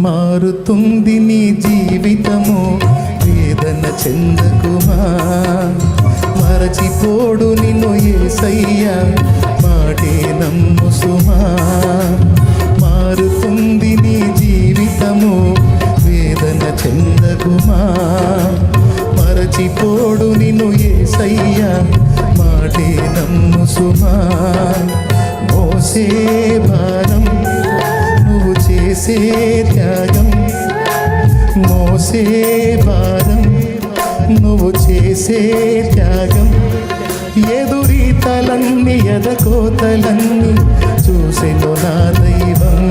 మారుతుంది నీ జీవితము, వేదన చెందకుమా. మరచిపోడు నిన్ను యేసయ్యా, మాటే నమ్ము సుమా. మారుతుంది నీ జీవితము, వేదన చెందకుమా. మరచిపోడు నిన్ను యేసయ్యా, మాటే నమ్ము సుమా. మోసే భారం నువ్వు చేసే త్యాగం, మోసే భారం నువ్వు చేసే త్యాగం. ఎదురీతలన్నీ ఎదకోతలన్నీ చూసెను నా దైవం.